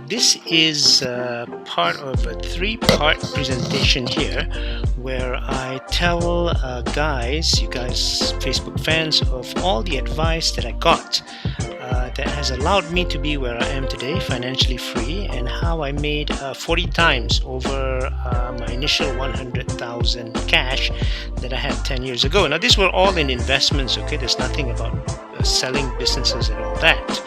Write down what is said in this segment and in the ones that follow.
This is part of a three-part presentation here where I tell you guys, Facebook fans, of all the advice that I got that has allowed me to be where I am today, financially free, and how I made 40 times over my initial 100,000 cash that I had 10 years ago. Now, these were all in investments, okay? There's nothing about selling businesses and all that.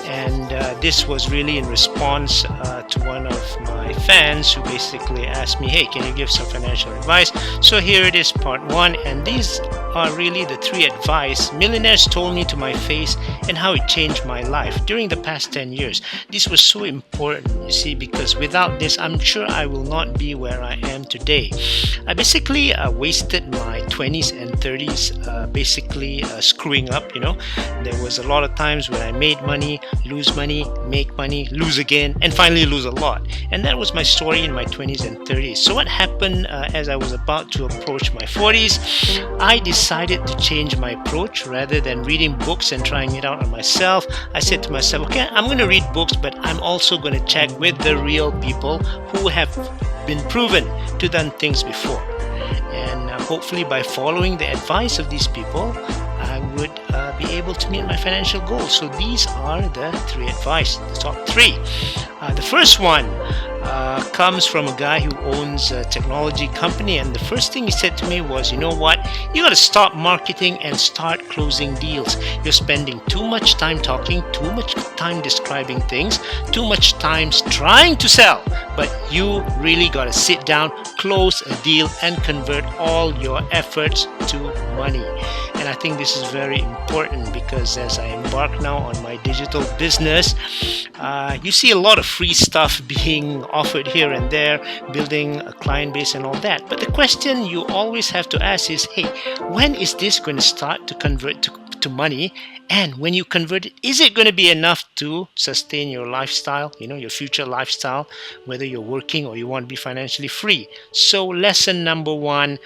And this was really in response to one of my fans who basically asked me, hey, can you give some financial advice? So here it is, part one, and these are really the three advice millionaires told me to my face and how it changed my life during the past 10 years. This was so important, you see, because without this, I'm sure I will not be where I am today. I basically wasted my 20s and 30s basically screwing up, you know. There was a lot of times when I made money, lose money, make money, lose again, and finally lose a lot. And that was my story in my 20s and 30s. So what happened as I was about to approach my 40s, I decided to change my approach. Rather than reading books and trying it out on myself, I said to myself, okay, I'm going to read books, but I'm also going to check with the real people who have been proven to done things before. And hopefully by following the advice of these people, I would be able to meet my financial goals. So these are the three advice, the top three. The first one comes from a guy who owns a technology company, and the first thing he said to me was, you know what, you got to stop marketing and start closing deals. You're spending too much time talking, too much time describing things, too much time trying to sell, but you really got to sit down, close a deal, and convert all your efforts to money. And I think this is very important because as I embark now on my digital business, you see a lot of free stuff being offered here and there, building a client base and all that. But the question you always have to ask is, hey, when is this going to start to convert to money? And when you convert it, is it going to be enough to sustain your lifestyle, you know, your future lifestyle, whether you're working or you want to be financially free? So lesson number one,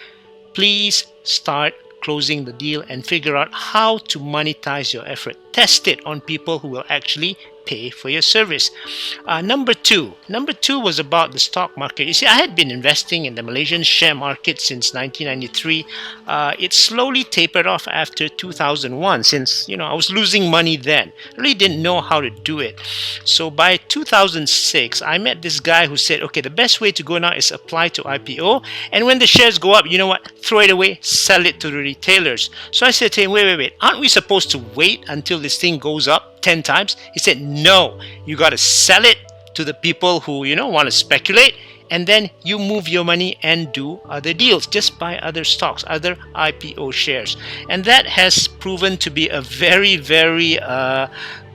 please start closing the deal and figure out how to monetize your effort. Test it on people who will actually pay for your service. Number two was about the stock market. You see, I had been investing in the Malaysian share market since 1993. It slowly tapered off after 2001 since, you know, I was losing money then. I really didn't know how to do it. So by 2006, I met this guy who said, okay, the best way to go now is apply to IPO. And when the shares go up, you know what? Throw it away, sell it to the retailers. So I said to him, wait. Aren't we supposed to wait until this thing goes up 10 times? He said, no, you got to sell it to the people who, you know, want to speculate, and then you move your money and do other deals. Just buy other stocks, other IPO shares. And that has proven to be a very, very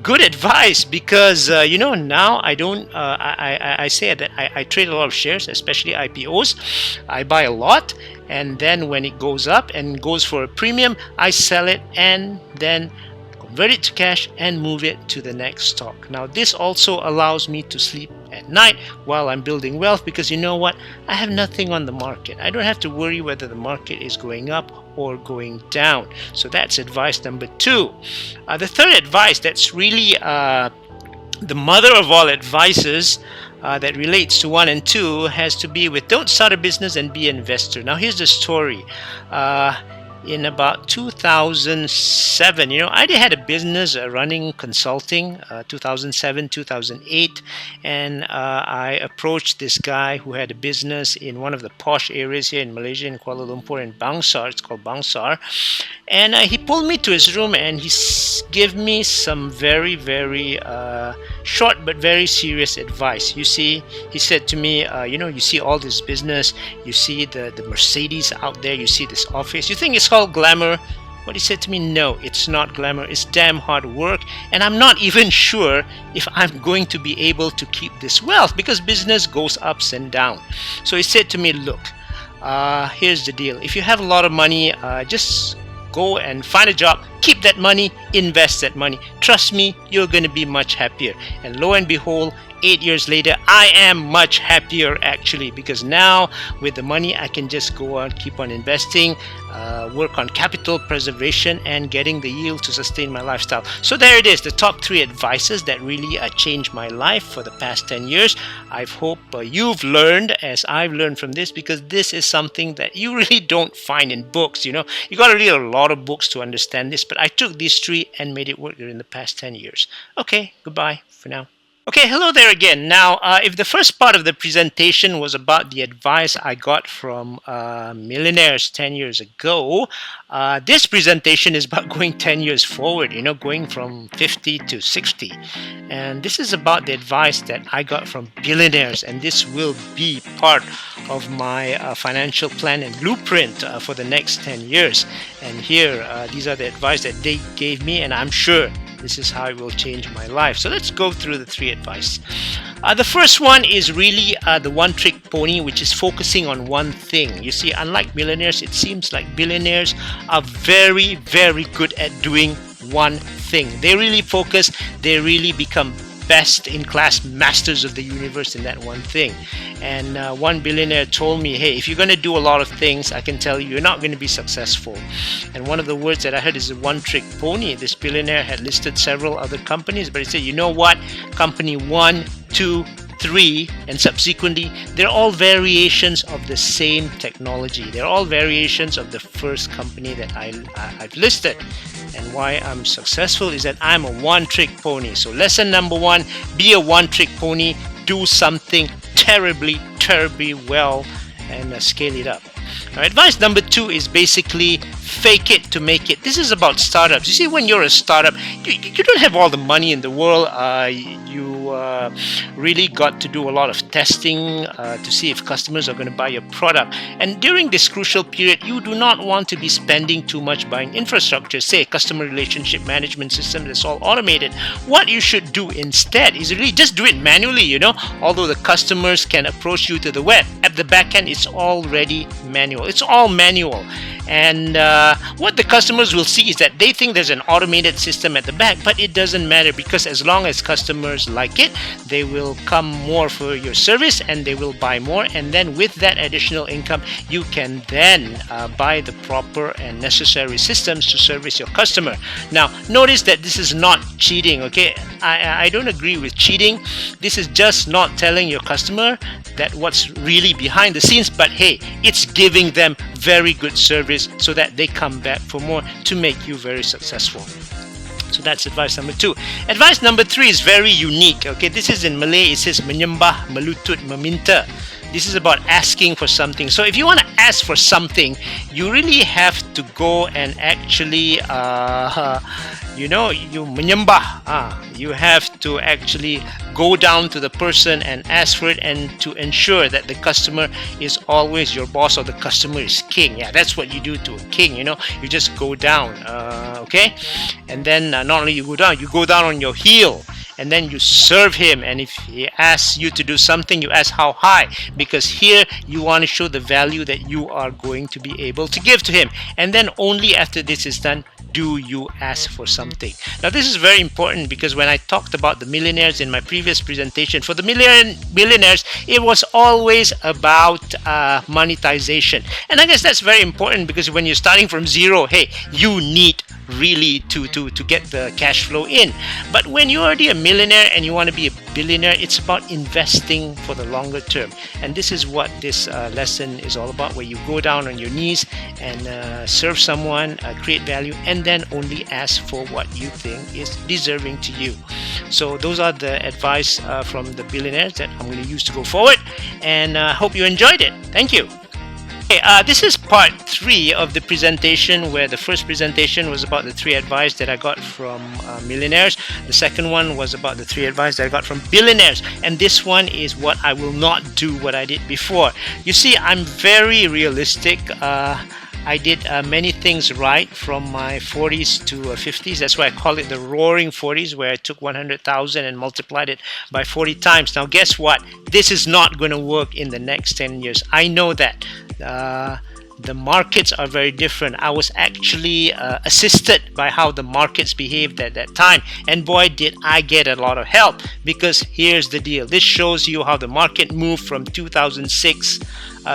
good advice because, you know, now I don't, I say that I trade a lot of shares, especially IPOs. I buy a lot, and then when it goes up and goes for a premium, I sell it and then convert it to cash and move it to the next stock. Now, this also allows me to sleep at night while I'm building wealth because you know what? I have nothing on the market. I don't have to worry whether the market is going up or going down. So that's advice number two. The third advice that's really the mother of all advices that relates to one and two has to be with don't start a business and be an investor. Now, here's the story. In about 2007, you know, I had a business running consulting, 2007, 2008, and I approached this guy who had a business in one of the posh areas here in Malaysia, in Kuala Lumpur, in Bangsar. It's called Bangsar. And he pulled me to his room and he gave me some very, very short but very serious advice. You see, he said to me, you know, you see all this business, you see the Mercedes out there, you see this office, you think it's called glamour. But he said to me, no, it's not glamour, it's damn hard work, and I'm not even sure if I'm going to be able to keep this wealth because business goes ups and down. So he said to me, look, here's the deal. If you have a lot of money, just go and find a job, keep that money, invest that money. Trust me, you're going to be much happier. And lo and behold, 8 years later, I am much happier actually, because now with the money I can just go on, keep on investing, work on capital preservation and getting the yield to sustain my lifestyle. So there it is, the top 3 advices that really changed my life for the past 10 years. I hope you've learned as I've learned from this, because this is something that you really don't find in books. You got to read a lot of books to understand this, but I took these 3 and made it work during the past 10 years. Okay, goodbye for now. Okay, hello there again. Now, if the first part of the presentation was about the advice I got from millionaires 10 years ago, this presentation is about going 10 years forward, going from 50 to 60. And this is about the advice that I got from billionaires, and this will be part of my financial plan and blueprint for the next 10 years. And here, these are the advice that they gave me, and I'm sure this is how it will change my life. So let's go through the 3 advice. The first one is really the one-trick pony, which is focusing on one thing. You see, unlike millionaires, it seems like billionaires are very, very good at doing one thing. They really focus, they really become best-in-class masters of the universe in that one thing. And one billionaire told me, hey, if you're going to do a lot of things, I can tell you, you're not going to be successful. And one of the words that I heard is a one-trick pony. This billionaire had listed several other companies, but he said, you know what? Company 1, 2, 3, and subsequently, they're all variations of the same technology. They're all variations of the first company that I've listed. And why I'm successful is that I'm a one-trick pony. So lesson number 1, be a one-trick pony. Do something terribly, terribly well and scale it up. Now, advice number 2 is basically fake it to make it. This is about startups. You see, when you're a startup, you don't have all the money in the world. You really got to do a lot of testing to see if customers are going to buy your product. And during this crucial period, you do not want to be spending too much buying infrastructure, say customer relationship management system that's all automated. What you should do instead is really just do it manually, although the customers can approach you to the web. At the back end, it's already manual. It's all manual. And what the customers will see is that they think there's an automated system at the back, but it doesn't matter, because as long as customers like it, they will come more for your service and they will buy more. And then with that additional income, you can then buy the proper and necessary systems to service your customer. Now, notice that this is not cheating, okay? I don't agree with cheating. This is just not telling your customer that what's really behind the scenes, but hey, it's giving them very good service so that they come back for more to make you very successful. So that's advice number 2. Advice number 3 is very unique. Okay, this is in Malay. It says menyembah, melutut, meminta. This is about asking for something. So if you want to ask for something, you really have to go and actually, you menyembah. You have to actually go down to the person and ask for it, and to ensure that the customer is always your boss, or the customer is king. Yeah, that's what you do to a king. You just go down. Okay, and then not only you go down on your heel. And then you serve him, and if he asks you to do something, you ask how high, because here you want to show the value that you are going to be able to give to him. And then only after this is done do you ask for something. Now this is very important, because when I talked about the millionaires in my previous presentation, for the millionaires, it was always about monetization. And I guess that's very important, because when you're starting from zero, hey, you need really to get the cash flow in. But when you're already a millionaire and you want to be a billionaire, it's about investing for the longer term. And this is what this lesson is all about, where you go down on your knees and serve someone, create value, and then only ask for what you think is deserving to you. So those are the advice from the billionaires that I'm going to use to go forward, and I hope you enjoyed it. Thank you. Okay, this is part 3 of the presentation, where the first presentation was about the 3 advice that I got from millionaires. The second one was about the 3 advice that I got from billionaires. And this one is what I will not do what I did before. You see, I'm very realistic. I did many things right from my 40s to 50s. That's why I call it the roaring 40s, where I took 100,000 and multiplied it by 40 times. Now guess what? This is not going to work in the next 10 years. I know that. the markets are very different. I was actually assisted by how the markets behaved at that time, and boy did I get a lot of help, because here's the deal. This shows you how the market moved from 2006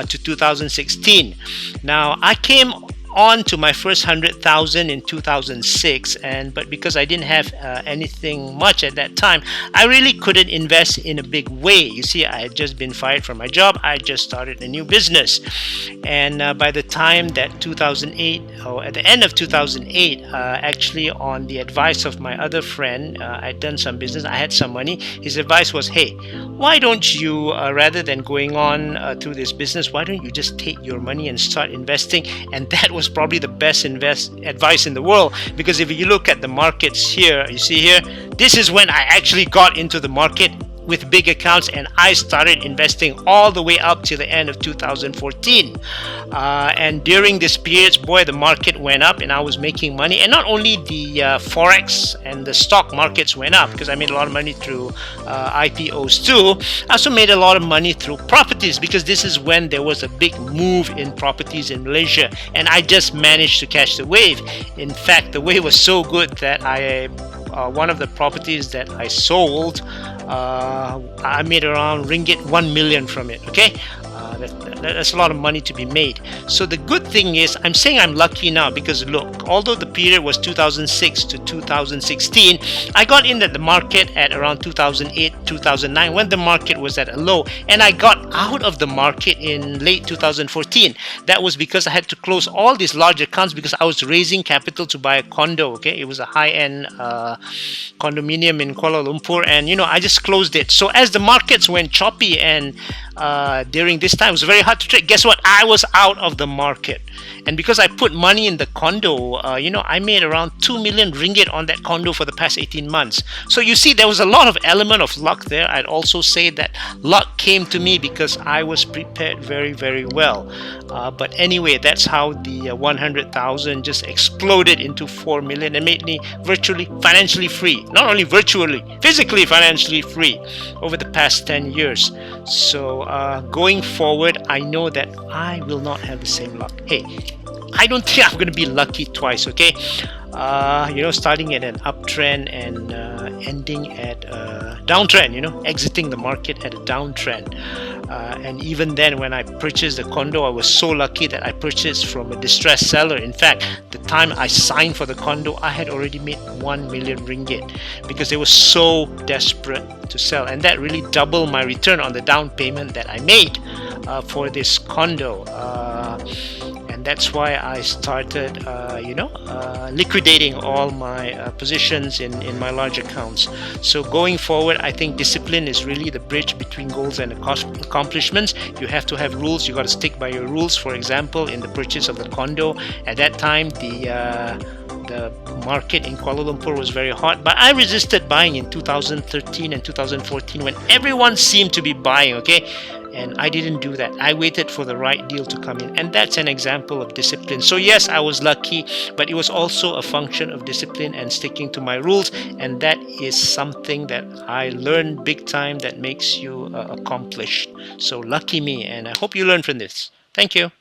to 2016. Now I came on to my first 100,000 in 2006, but because I didn't have anything much at that time, I really couldn't invest in a big way. You see, I had just been fired from my job. I just started a new business, and by the time that 2008, or at the end of 2008, actually on the advice of my other friend, I'd done some business, I had some money. His advice was, hey, why don't you, rather than going on through this business, why don't you just take your money and start investing? And that was probably the best advice in the world, because if you look at the markets here, you see here, this is when I actually got into the market with big accounts, and I started investing all the way up to the end of 2014. And during this period, boy, the market went up and I was making money. And not only the forex and the stock markets went up, because I made a lot of money through IPOs too. I also made a lot of money through properties, because this is when there was a big move in properties in Malaysia, and I just managed to catch the wave. In fact, the wave was so good that one of the properties that I sold, I made around ringgit 1 million from it. Okay, that's a lot of money to be made. So the good thing is, I'm saying I'm lucky now, because look, although the period was 2006 to 2016, I got in at the market at around 2008, 2009, when the market was at a low, and I got out of the market in late 2014. That was because I had to close all these large accounts, because I was raising capital to buy a condo. Okay, it was a high-end condominium in Kuala Lumpur, and I just closed it. So as the markets went choppy, and during this time it was very hard to trade, guess what? I was out of the market. And because I put money in the condo, I made around 2 million ringgit on that condo for the past 18 months. So you see, there was a lot of element of luck there. I'd also say that luck came to me because I was prepared very, very well. But anyway, that's how the 100,000 just exploded into 4 million and made me virtually financially free. Not only virtually, physically financially free over the past 10 years. So going forward, I know that I will not have the same luck. Hey, I don't think I'm going to be lucky twice, okay? Starting at an uptrend and ending at a downtrend, exiting the market at a downtrend. And even then, when I purchased the condo, I was so lucky that I purchased from a distressed seller. In fact, the time I signed for the condo, I had already made 1 million ringgit, because they were so desperate to sell. And that really doubled my return on the down payment that I made for this condo. And that's why I started, liquidating all my positions in my large accounts. So going forward, I think discipline is really the bridge between goals and accomplishments. You have to have rules. You got to stick by your rules. For example, in the purchase of the condo, at that time, the market in Kuala Lumpur was very hot, but I resisted buying in 2013 and 2014 when everyone seemed to be buying, okay? And I didn't do that. I waited for the right deal to come in, and that's an example of discipline. So yes, I was lucky, but it was also a function of discipline and sticking to my rules, and that is something that I learned big time that makes you accomplished. So lucky me, and I hope you learn from this. Thank you.